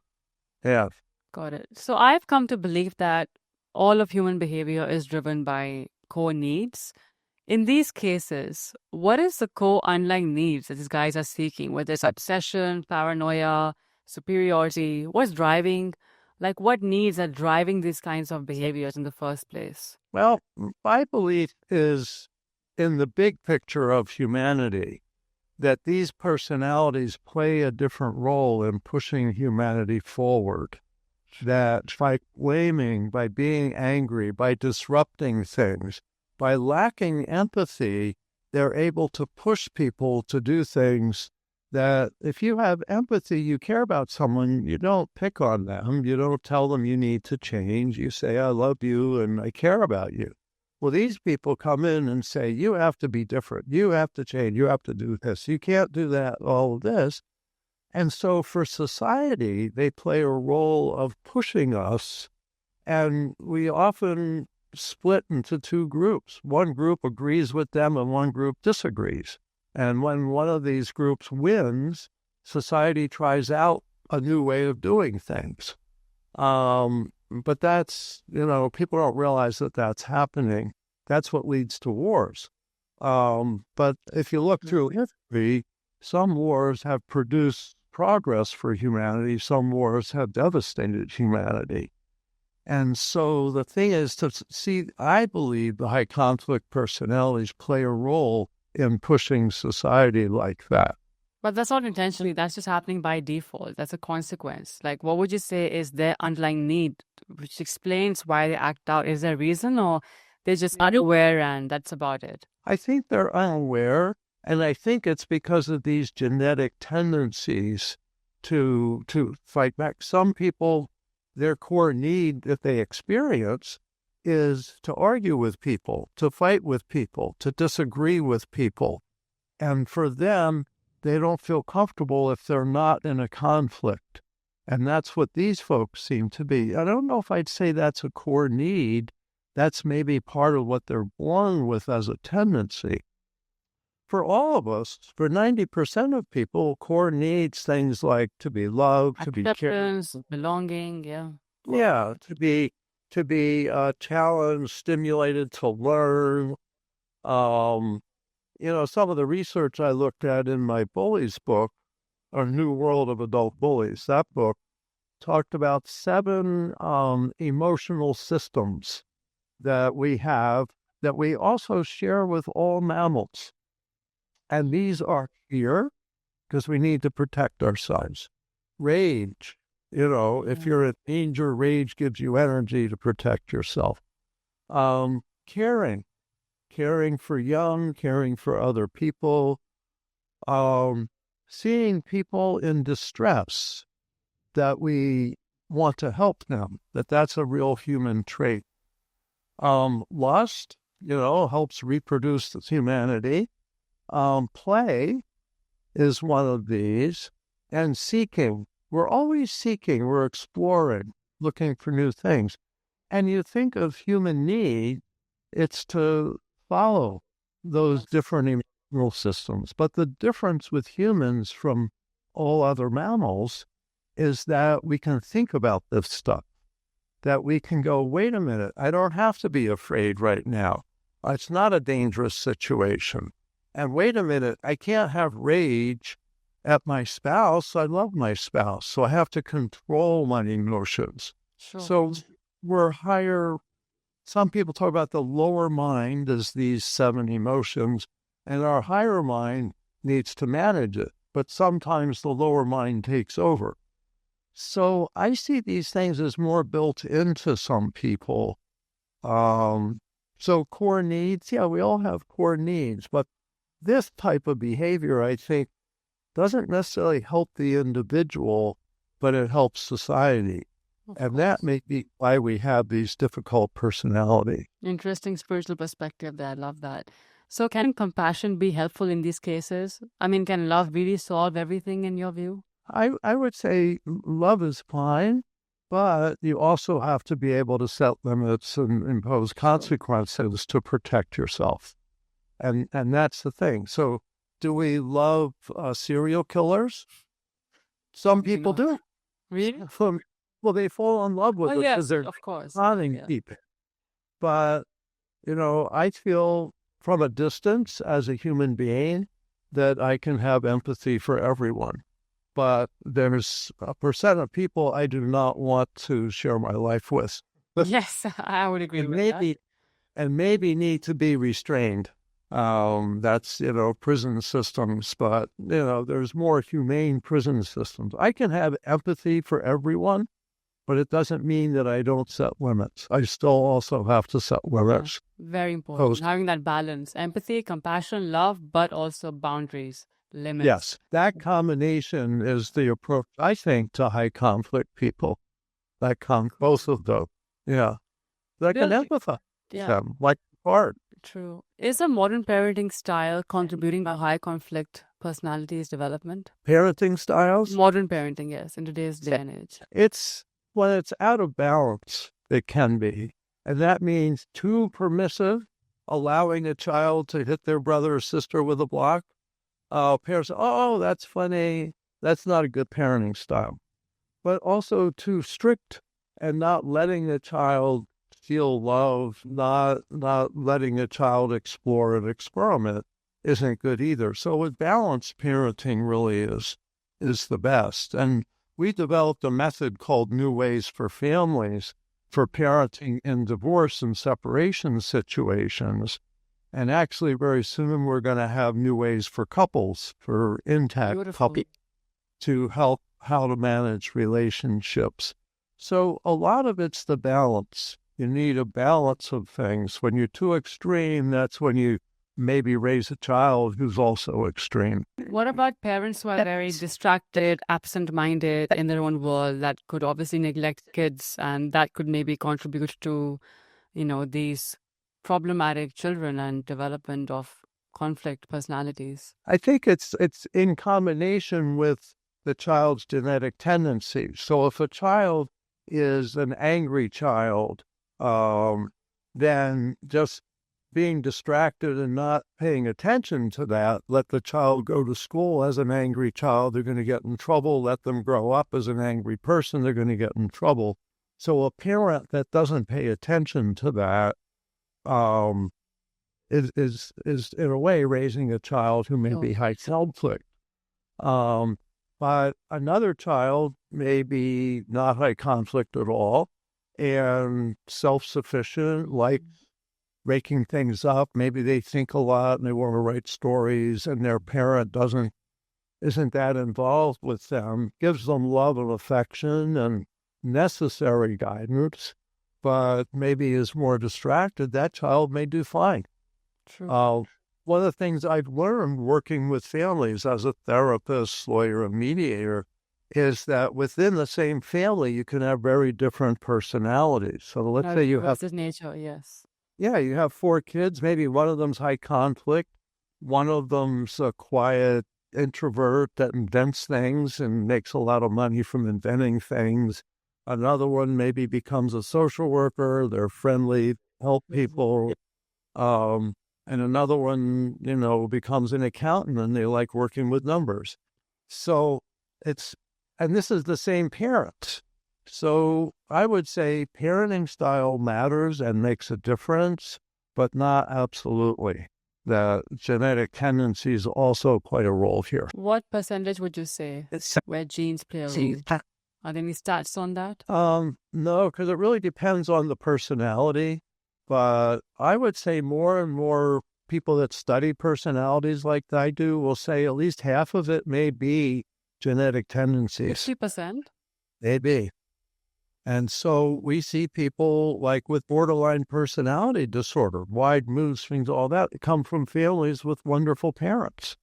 Yeah. Got it. So I've come to believe that all of human behavior is driven by core needs. In these cases, what is the core underlying needs that these guys are seeking? Whether it's obsession, paranoia, superiority, what's driving? Like, what needs are driving these kinds of behaviors in the first place? Well, my belief is in the big picture of humanity that these personalities play a different role in pushing humanity forward. That by blaming, by being angry, by disrupting things, by lacking empathy, they're able to push people to do things that if you have empathy, you care about someone, you don't pick on them, you don't tell them you need to change, you say, I love you and I care about you. Well, these people come in and say, you have to be different, you have to change, you have to do this, you can't do that, all of this. And so for society, they play a role of pushing us, and we often split into 2 groups. One group agrees with them and one group disagrees. And when one of these groups wins, society tries out a new way of doing things. But that's, people don't realize that that's happening. That's what leads to wars. But if you look through history, some wars have produced progress for humanity. Some wars have devastated humanity. And so the thing is to see, I believe the high conflict personalities play a role in pushing society like that. But that's not intentionally, that's just happening by default. That's a consequence. Like, what would you say is their underlying need, which explains why they act out? Is there a reason, or they're just unaware and that's about it? I think they're unaware. And I think it's because of these genetic tendencies to fight back. Some people, their core need that they experience is to argue with people, to fight with people, to disagree with people. And for them, they don't feel comfortable if they're not in a conflict. And that's what these folks seem to be. I don't know if I'd say that's a core need. That's maybe part of what they're born with as a tendency. For all of us, for 90% of people, core needs things like to be loved, to be cared, belonging, yeah. Yeah, to be challenged, stimulated to learn. Some of the research I looked at in my Bullies book A New World of Adult Bullies. That book talked about 7 emotional systems that we have that we also share with all mammals. And these are fear, because we need to protect ourselves. Rage, if you're in danger, rage gives you energy to protect yourself. Caring for young, caring for other people, seeing people in distress, that we want to help them, that's a real human trait. Lust, helps reproduce humanity. Play is one of these. And seeking. We're always seeking. We're exploring, looking for new things. And you think of human need, it's to follow those different emotional systems. But the difference with humans from all other mammals is that we can think about this stuff, that we can go, wait a minute, I don't have to be afraid right now. It's not a dangerous situation. And wait a minute, I can't have rage at my spouse. I love my spouse, so I have to control my emotions. Sure. So we're higher. Some people talk about the lower mind as these 7 emotions, and our higher mind needs to manage it. But sometimes the lower mind takes over. So I see these things as more built into some people. So core needs, we all have core needs, but this type of behavior, I think, doesn't necessarily help the individual, but it helps society. And that may be why we have these difficult personalities. Interesting spiritual perspective there. I love that. So can compassion be helpful in these cases? I mean, can love really solve everything in your view? I would say love is fine, but you also have to be able to set limits and impose consequences to protect yourself. And that's the thing. So do we love serial killers? Some people do. Really? Well, they fall in love with it because they're of course. haunting people. But, I feel from a distance as a human being that I can have empathy for everyone. But there's a percent of people I do not want to share my life with. Yes, I would agree with that. And maybe need to be restrained. That's, prison systems, but, there's more humane prison systems. I can have empathy for everyone, but it doesn't mean that I don't set limits. I still also have to set limits. Yeah, very important. Having that balance, empathy, compassion, love, but also boundaries, limits. Yes, that combination is the approach, I think, to high conflict people. Both of those. Yeah. That can empathize them, like hard. True. Is a modern parenting style contributing to high conflict personalities development? Parenting styles? Modern parenting, yes, in today's day and age. When it's out of balance, it can be. And that means too permissive, allowing a child to hit their brother or sister with a block. Parents, that's funny. That's not a good parenting style. But also too strict and not letting the child feel love, not letting a child explore and experiment isn't good either. So with balanced parenting really is the best. And we developed a method called New Ways for Families for parenting in divorce and separation situations. And actually very soon we're going to have new ways for couples, for intact couples, to help how to manage relationships. So a lot of it's the balance. You need a balance of things. When you're too extreme, that's when you maybe raise a child who's also extreme. What about parents who are very distracted, absent-minded in their own world that could obviously neglect kids, and that could maybe contribute to, these problematic children and development of conflict personalities? I think it's in combination with the child's genetic tendencies. So if a child is an angry child, then just being distracted and not paying attention to that, let the child go to school as an angry child, they're going to get in trouble. Let them grow up as an angry person, they're going to get in trouble. So a parent that doesn't pay attention to that is in a way raising a child who may be high conflict. But another child may be not high conflict at all and self-sufficient, like making things up. Maybe they think a lot and they want to write stories, and their parent isn't that involved with them, gives them love and affection and necessary guidance, but maybe is more distracted. That child may do fine. True. One of the things I've learned working with families as a therapist, lawyer, and mediator is that within the same family, you can have very different personalities. So let's say you have, nature, yes. yeah, you have 4 kids. Maybe one of them's high conflict. One of them's a quiet introvert that invents things and makes a lot of money from inventing things. Another one maybe becomes a social worker. They're friendly, help people. And another one, becomes an accountant and they like working with numbers. So and this is the same parent. So I would say parenting style matters and makes a difference, but not absolutely. The genetic tendencies also play a role here. What percentage would you say where genes play a role? Are there any stats on that? No, because it really depends on the personality. But I would say more and more people that study personalities like I do will say at least half of it may be genetic tendencies. 50%? Maybe. And so we see people like with borderline personality disorder, wide mood swings, all that, come from families with wonderful parents.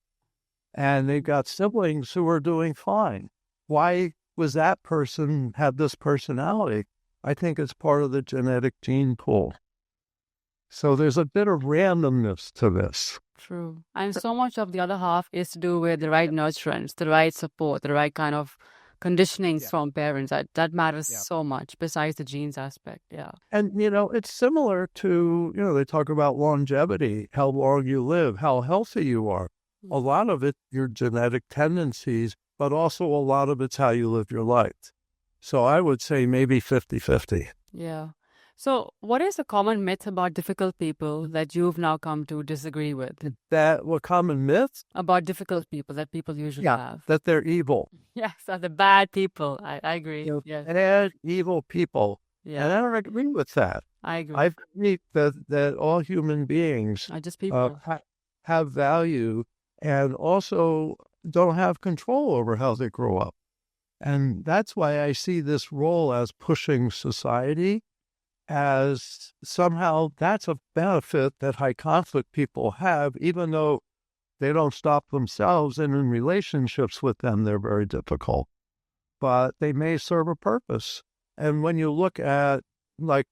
And they've got siblings who are doing fine. Why was that person have this personality? I think it's part of the genetic gene pool. So there's a bit of randomness to this. True. And so much of the other half is to do with the right nurturance, the right support, the right kind of conditionings from parents. That matters so much besides the genes aspect. Yeah. And, it's similar to, they talk about longevity, how long you live, how healthy you are. A lot of it, your genetic tendencies, but also a lot of it's how you live your life. So I would say maybe 50-50. Yeah. So what is a common myth about difficult people that you've now come to disagree with? What common myths? About difficult people that people usually have. That they're evil. Yes, that they're bad people. I agree. Yes. Bad, evil people. Yeah. And I don't agree with that. I agree. I believe that all human beings are just people. Have value and also don't have control over how they grow up. And that's why I see this role as pushing society as somehow that's a benefit that high conflict people have, even though they don't stop themselves, and in relationships with them, they're very difficult. But they may serve a purpose. And when you look at like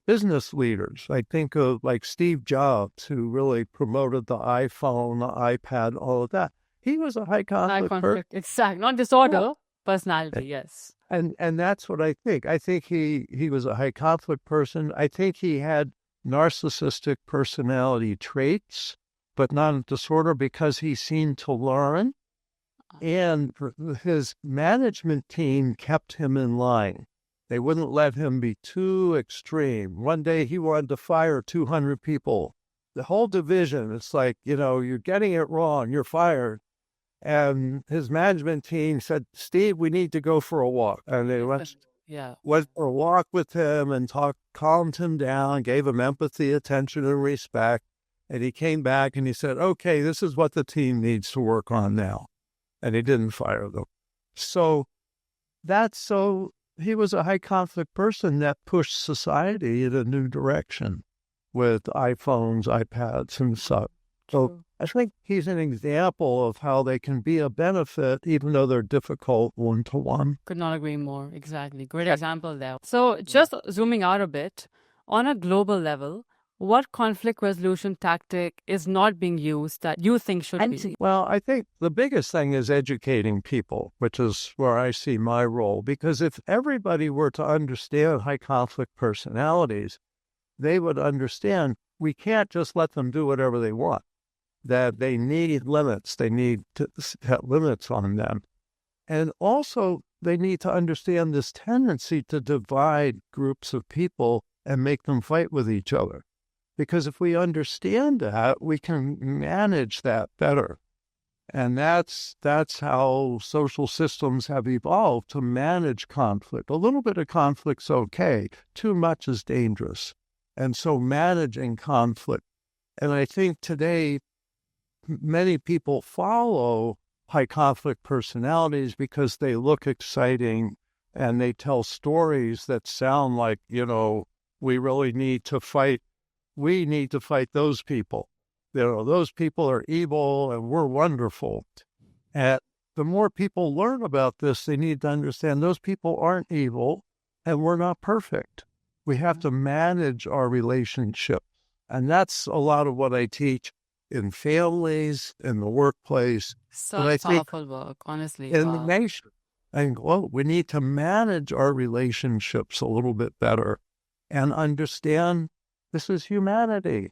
business leaders, I think of like Steve Jobs, who really promoted the iPhone, the iPad, all of that. He was a high conflict person. Exactly. Not disorder, personality, yes. And that's what I think. I think he was a high conflict person. I think he had narcissistic personality traits, but not a disorder, because he seemed to learn. And his management team kept him in line. They wouldn't let him be too extreme. One day he wanted to fire 200 people. The whole division, it's like, you're getting it wrong, you're fired. And his management team said, Steve, we need to go for a walk. And they went for a walk with him and calmed him down, gave him empathy, attention, and respect. And he came back and he said, okay, this is what the team needs to work on now. And he didn't fire them. So he was a high conflict person that pushed society in a new direction with iPhones, iPads, and such. So I think he's an example of how they can be a benefit, even though they're difficult one-to-one. Could not agree more. Exactly. Great example there. So just zooming out a bit, on a global level, what conflict resolution tactic is not being used that you think should be? Well, I think the biggest thing is educating people, which is where I see my role. Because if everybody were to understand high conflict personalities, they would understand we can't just let them do whatever they want. That they need limits. They need to set limits on them. And also, they need to understand this tendency to divide groups of people and make them fight with each other. Because if we understand that, we can manage that better. And that's how social systems have evolved to manage conflict. A little bit of conflict's okay. Too much is dangerous. And so managing conflict. And I think today many people follow high conflict personalities because they look exciting and they tell stories that sound like, we really need to fight. We need to fight those people. Those people are evil and we're wonderful. And the more people learn about this, they need to understand those people aren't evil and we're not perfect. We have to manage our relationships. And that's a lot of what I teach in families, in the workplace. Such powerful work, honestly. In the nation. And we need to manage our relationships a little bit better and understand this is humanity.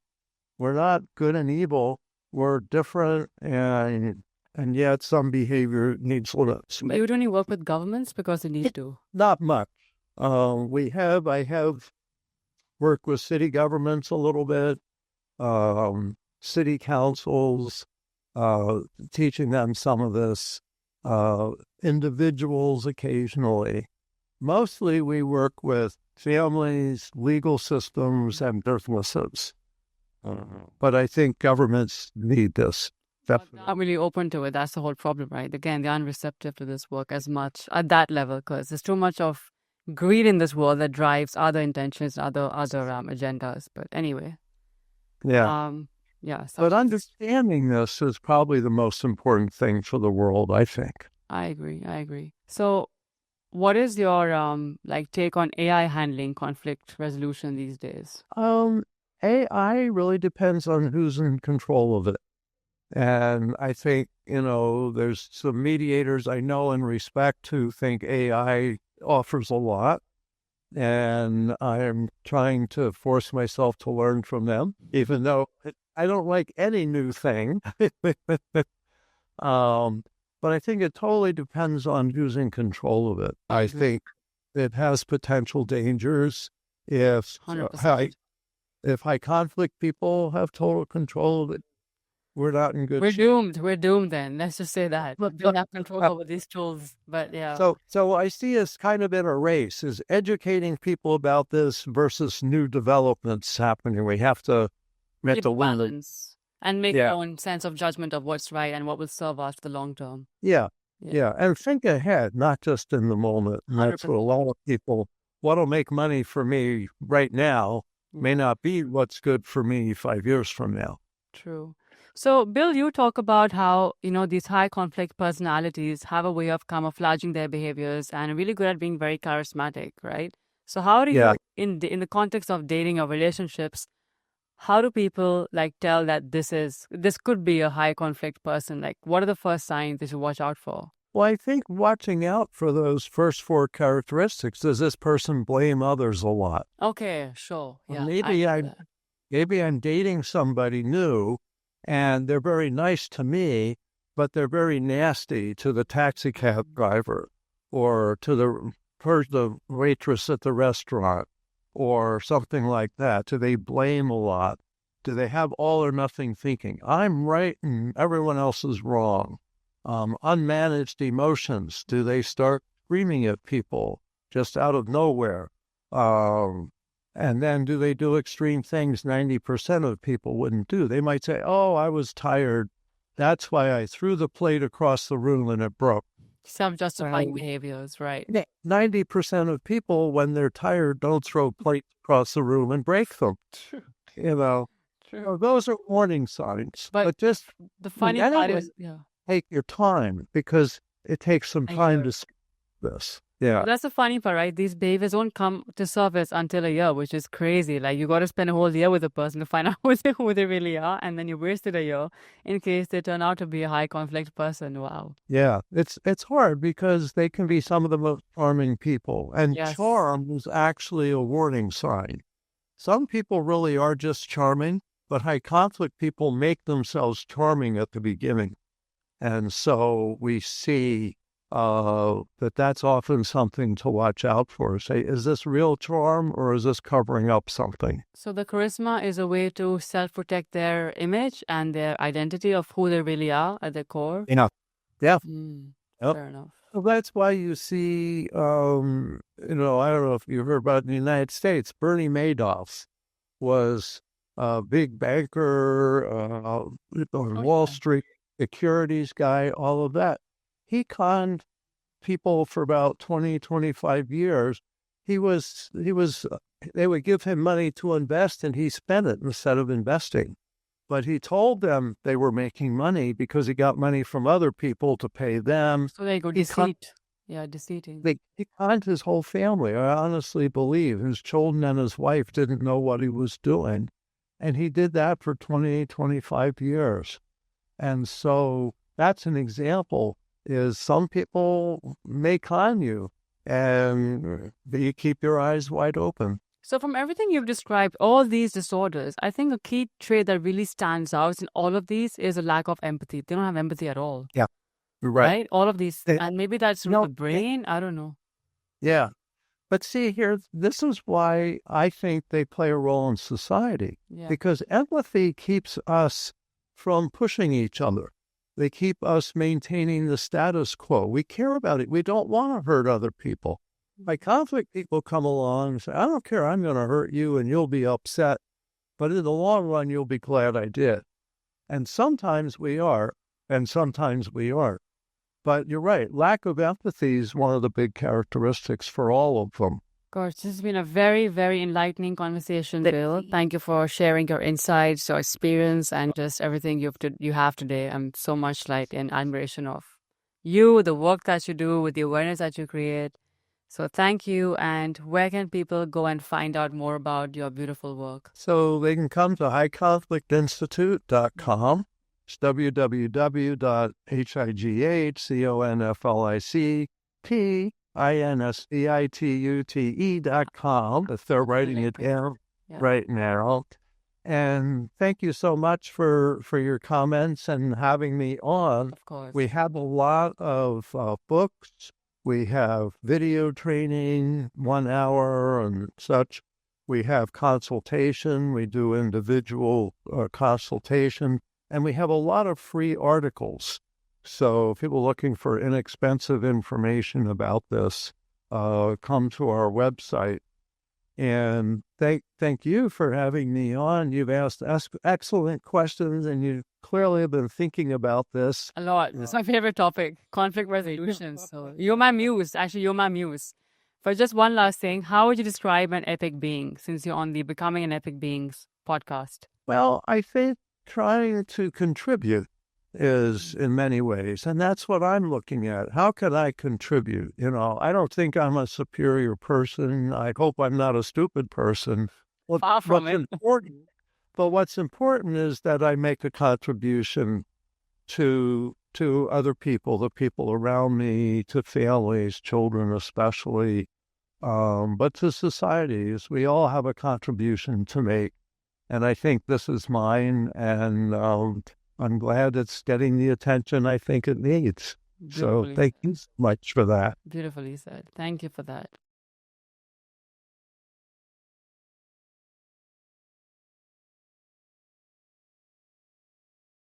We're not good and evil. We're different, and yet some behavior needs a little. You do any work with governments because they need to? Not much. I have worked with city governments a little bit, city councils, teaching them some of this, individuals occasionally. Mostly we work with families, legal systems, and businesses. But I think governments need this. Definitely. Not really open to it. That's the whole problem, right? Again, they're unreceptive to this work as much at that level because there's too much of greed in this world that drives other intentions, other agendas. But anyway. Yeah. But understanding this is probably the most important thing for the world, I think. I agree. So what is your take on AI handling conflict resolution these days? AI really depends on who's in control of it. And I think, there's some mediators I know and respect who think AI offers a lot. And I'm trying to force myself to learn from them, even though I don't like any new thing. But I think it totally depends on who's in control of it. I think it has potential dangers if 100%. If high conflict people have total control of it, we're not in good shape. We're doomed then. Let's just say that. We don't have control over these tools, but yeah. So I see us kind of in a race, is educating people about this versus new developments happening. We have to keep a balance and make our own sense of judgment of what's right and what will serve us for the long term. Yeah. And think ahead, not just in the moment. And that's what a lot of people, what'll make money for me right now may not be what's good for me 5 years from now. True. So, Bill, you talk about how, these high conflict personalities have a way of camouflaging their behaviors and are really good at being very charismatic, right? So how do you, in the context of dating or relationships, how do people tell that this could be a high conflict person? What are the first signs they should watch out for? Well, I think watching out for those first 4 characteristics. Does this person blame others a lot? Okay, sure. Yeah, maybe I'm dating somebody new and they're very nice to me, but they're very nasty to the taxi cab driver or to the waitress at the restaurant or something like that. Do they blame a lot? Do they have all or nothing thinking? I'm right and everyone else is wrong. Unmanaged emotions. Do they start screaming at people just out of nowhere? And then do they do extreme things 90% of people wouldn't do? They might say, oh, I was tired. That's why I threw the plate across the room and it broke. Some justifying behaviors, right? 90% of people, when they're tired, don't throw plates across the room and break them. True. True. Those are warning signs. But just the funny part is, take your time because it takes some time to see this. Yeah. Well, that's the funny part, right? These behaviors won't come to surface until a year, which is crazy. You got to spend a whole year with a person to find out who they really are. And then you wasted a year in case they turn out to be a high conflict person. Wow. Yeah. It's hard because they can be some of the most charming people. And charm is actually a warning sign. Some people really are just charming, but high conflict people make themselves charming at the beginning. And so we see that's often something to watch out for. Say, is this real charm or is this covering up something? So the charisma is a way to self-protect their image and their identity of who they really are at their core. Yeah. Yeah. Yep. Fair enough. Well, that's why you see, I don't know if you heard about in the United States, Bernie Madoff was a big banker, Wall Street securities guy, all of that. He conned people for about 20, 25 years. They would give him money to invest and he spent it instead of investing. But he told them they were making money because he got money from other people to pay them. So they go deceit. Deceiving. He conned his whole family. I honestly believe his children and his wife didn't know what he was doing. And he did that for 20, 25 years. And so that's an example, is some people may con you and you keep your eyes wide open. So from everything you've described, all these disorders, I think a key trait that really stands out in all of these is a lack of empathy. They don't have empathy at all. Yeah, right. All of these. And maybe that's the brain. I don't know. Yeah. But see here, this is why I think they play a role in society. Yeah. Because empathy keeps us from pushing each other. They keep us maintaining the status quo. We care about it. We don't want to hurt other people. By conflict, people come along and say, I don't care, I'm going to hurt you and you'll be upset. But in the long run, you'll be glad I did. And sometimes we are, and sometimes we aren't. But you're right, lack of empathy is one of the big characteristics for all of them. Of course, this has been a very, very enlightening conversation, Bill. Thank you for sharing your insights, your experience, and just everything you have today. I'm so much like in admiration of you, the work that you do, with the awareness that you create. So thank you. And where can people go and find out more about your beautiful work? So they can come to highconflictinstitute.com. It's www.highconflictinstitute.com if they're writing it down right now. And thank you so much for your comments and having me on. Of course. We have a lot of books. We have video training, 1 hour and such. We have consultation. We do individual consultation. And we have a lot of free articles. So if people looking for inexpensive information about this, come to our website. And thank you for having me on. You've asked excellent questions, and you clearly have been thinking about this. A lot. It's my favorite topic, conflict resolution. So you're my muse. Actually, you're my muse. But just one last thing. How would you describe an epic being, since you're on the Becoming an Epic Beings podcast? Well, I think trying to contribute is in many ways, and that's what I'm looking at. How can I contribute? I don't think I'm a superior person. I hope I'm not a stupid person. Far from it. But what's important is that I make a contribution to other people, the people around me, to families, children especially, but to societies. We all have a contribution to make. And I think this is mine, and I'm glad it's getting the attention I think it needs. So thank you so much for that. Beautifully said. Thank you for that.